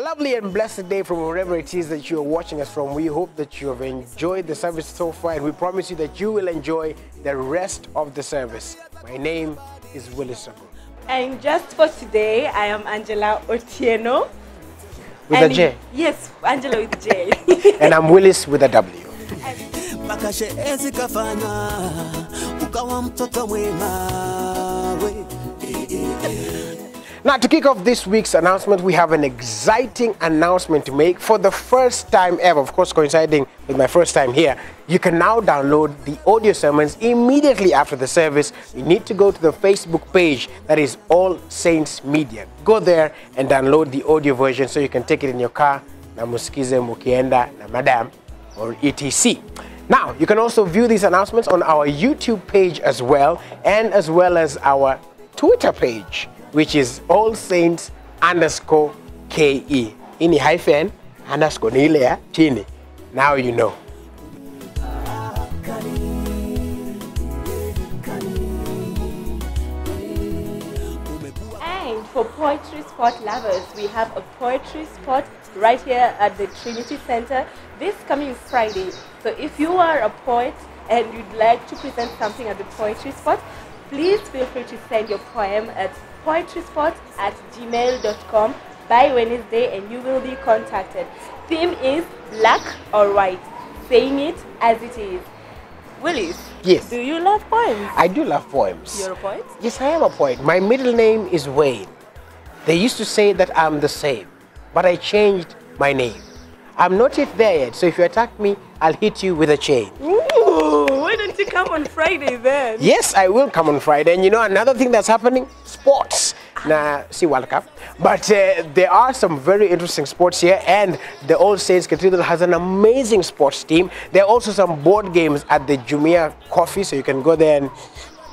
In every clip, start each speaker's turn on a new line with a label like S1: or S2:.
S1: lovely and blessed day from wherever it is that you are watching us from. We hope that you have enjoyed the service so far, and we promise you that you will enjoy the rest of the service. My name is Willis Raburu.
S2: And just for today, I am Anjella Otieno.
S1: With a J?
S2: Yes, Anjella with J.
S1: And I'm Willis with a W. Now, to kick off this week's announcement, we have an exciting announcement to make. For the first time ever, of course coinciding with my first time here, you can now download the audio sermons immediately after the service. You need to go to the Facebook page, that is All Saints Media. Go there and download the audio version so you can take it in your car, na musikize mukienda, na madam, or etc. Now, you can also view these announcements on our YouTube page as well as our Twitter page, which is All Saints _KE. Ini hyphen _ nile chini. Now you know.
S2: And for poetry sport lovers, we have a poetry spot right here at the Trinity Center this coming Friday. So if you are a poet and you'd like to present something at the poetry spot, please feel free to send your poem at poetryspot@gmail.com by Wednesday and you will be contacted. Theme is black or white, saying it as it is. Willis,
S1: yes.
S2: Do you love poems?
S1: I do love poems.
S2: You're a poet?
S1: Yes, I am a poet. My middle name is Wayne. They used to say that I'm the same, but I changed my name. I'm not yet there yet, so if you attack me, I'll hit you with a chain.
S2: Ooh, why don't you come on Friday then?
S1: Yes, I will come on Friday. And you know another thing that's happening? Sports. Nah, see World Cup. But there are some very interesting sports here, and the All Saints Cathedral has an amazing sports team. There are also some board games at the Jumia Coffee, so you can go there and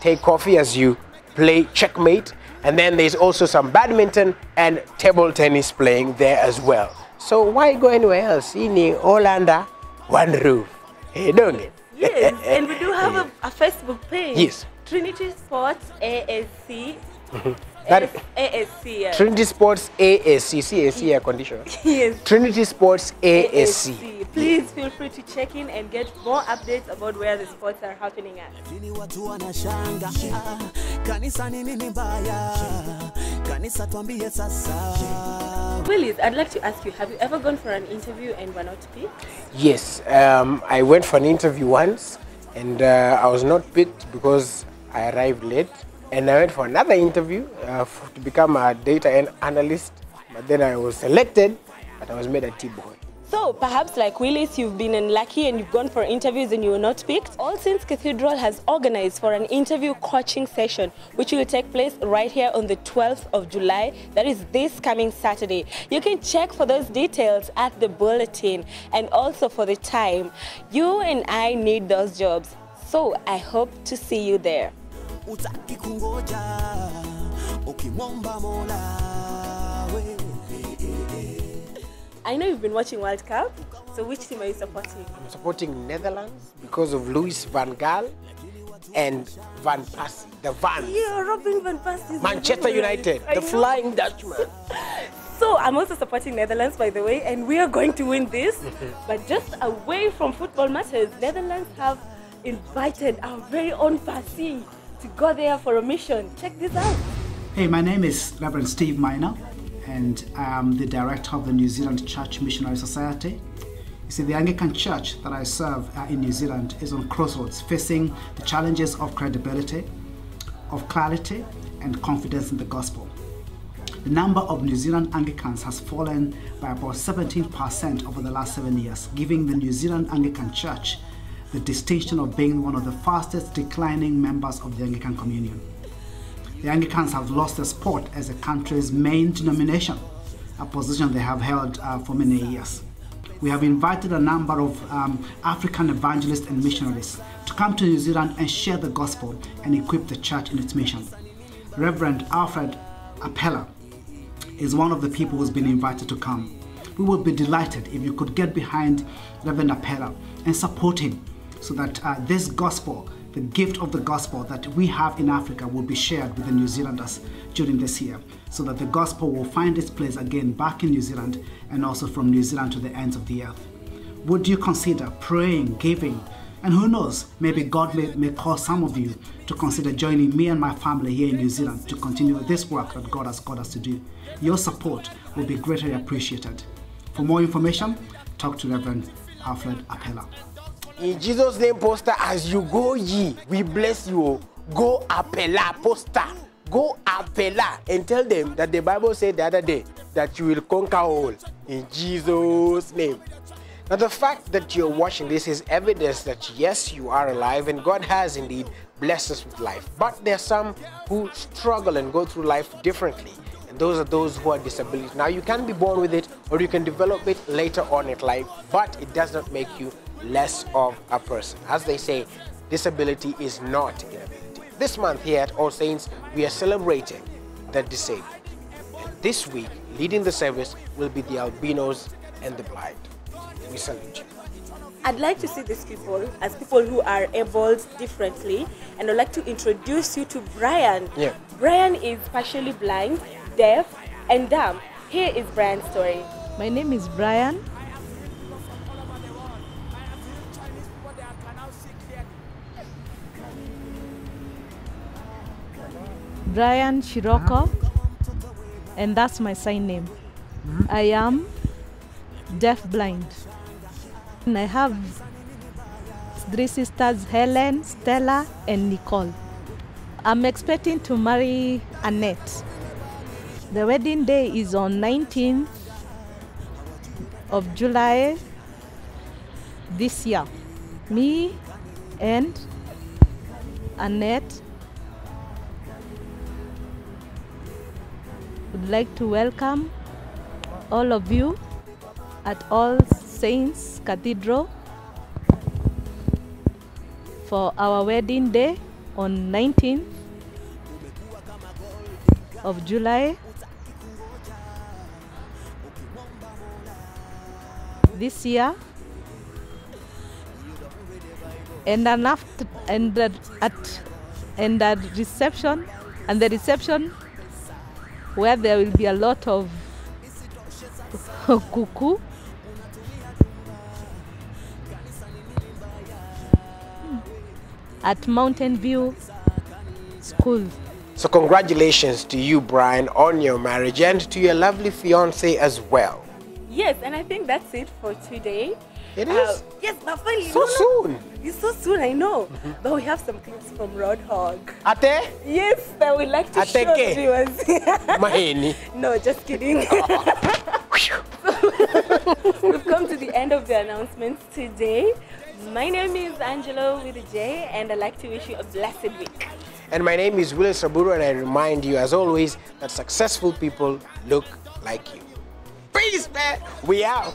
S1: take coffee as you play checkmate. And then there's also some badminton and table tennis playing there as well. So why go anywhere else? In all under one roof. Hey, don't it?
S2: Yes, and we do have a Facebook page.
S1: Yes.
S2: Trinity Sports ASC. ASC, yeah.
S1: Trinity Sports ASC, CAC air conditioner. Yes. Trinity Sports ASC.
S2: Please feel free to check in and get more updates about where the sports are happening at. Willis, I'd like to ask you, have you ever gone for an interview and were not picked?
S1: Yes, I went for an interview once and I was not picked because I arrived late. And I went for another interview to become a data analyst, but then I was selected, but I was made a T-boy.
S2: So perhaps like Willis, you've been unlucky and you've gone for interviews and you were not picked. All Saints Cathedral has organized for an interview coaching session, which will take place right here on the 12th of July. That is this coming Saturday. You can check for those details at the bulletin and also for the time. You and I need those jobs, so I hope to see you there. I know you've been watching World Cup, so which team are you supporting?
S1: I'm supporting Netherlands because of Louis van Gaal and Van Persie, the Van.
S2: Yeah, Robin Van Persie.
S1: Manchester United, the Flying Dutchman.
S2: So I'm also supporting Netherlands, by the way, and we are going to win this. But just away from football matters, Netherlands have invited our very own Persie to go there for a mission. Check this out.
S3: Hey, my name is Reverend Steve Minor, and I am the director of the New Zealand Church Missionary Society. You see, the Anglican Church that I serve in New Zealand is on crossroads, facing the challenges of credibility, of clarity, and confidence in the gospel. The number of New Zealand Anglicans has fallen by about 17% over the last 7 years, giving the New Zealand Anglican Church the distinction of being one of the fastest declining members of the Anglican Communion. The Anglicans have lost their spot as the country's main denomination, a position they have held for many years. We have invited a number of African evangelists and missionaries to come to New Zealand and share the gospel and equip the church in its mission. Reverend Alfred Appella is one of the people who's been invited to come. We would be delighted if you could get behind Reverend Appella and support him so that this gospel the gift of the gospel that we have in Africa will be shared with the New Zealanders during this year, so that the gospel will find its place again back in New Zealand and also from New Zealand to the ends of the earth. Would you consider praying, giving, and who knows, maybe God may call some of you to consider joining me and my family here in New Zealand to continue this work that God has called us to do. Your support will be greatly appreciated. For more information, talk to Reverend Alfred Apella.
S1: In Jesus' name, Pastor, as you go ye, we bless you. Go Apella, Pastor. Go Apella and tell them that the Bible said the other day that you will conquer all. In Jesus' name. Now, the fact that you're watching this is evidence that yes, you are alive and God has indeed blessed us with life. But there are some who struggle and go through life differently. And those are those who are disabilities. Now, you can be born with it or you can develop it later on in life, but it does not make you less of a person. As they say, disability is not inability. This month here at All Saints, we are celebrating the disabled. And this week, leading the service will be the albinos and the blind. We salute you.
S2: I'd like to see these people as people who are abled differently, and I'd like to introduce you to Brian.
S1: Yeah.
S2: Brian is partially blind, deaf, and dumb. Here is Brian's story.
S4: My name is Brian. Brian Shiroko, and that's my sign name. I am deaf blind. And I have 3 sisters, Helen, Stella, and Nicole. I'm expecting to marry Annette. The wedding day is on 19th of July this year. Me and Annette would like to welcome all of you at All Saints Cathedral for our wedding day on 19th of July this year, and the reception where there will be a lot of cuckoo. At Mountain View School.
S1: So congratulations to you, Brian, on your marriage, and to your lovely fiance as well.
S2: Yes, and I think that's it for today.
S1: It is?
S2: Yes, but finally.
S1: So soon.
S2: It's so soon, I know. But we have some clips from Roadhog.
S1: Ate?
S2: Yes, that we'd like to show viewers.
S1: Maheni.
S2: No, just kidding. We've come to the end of the announcements today. My name is Anjella with a J, and I'd like to wish you a blessed week.
S1: And my name is Willis Raburu, and I remind you, as always, that successful people look like you. Peace, man. We out.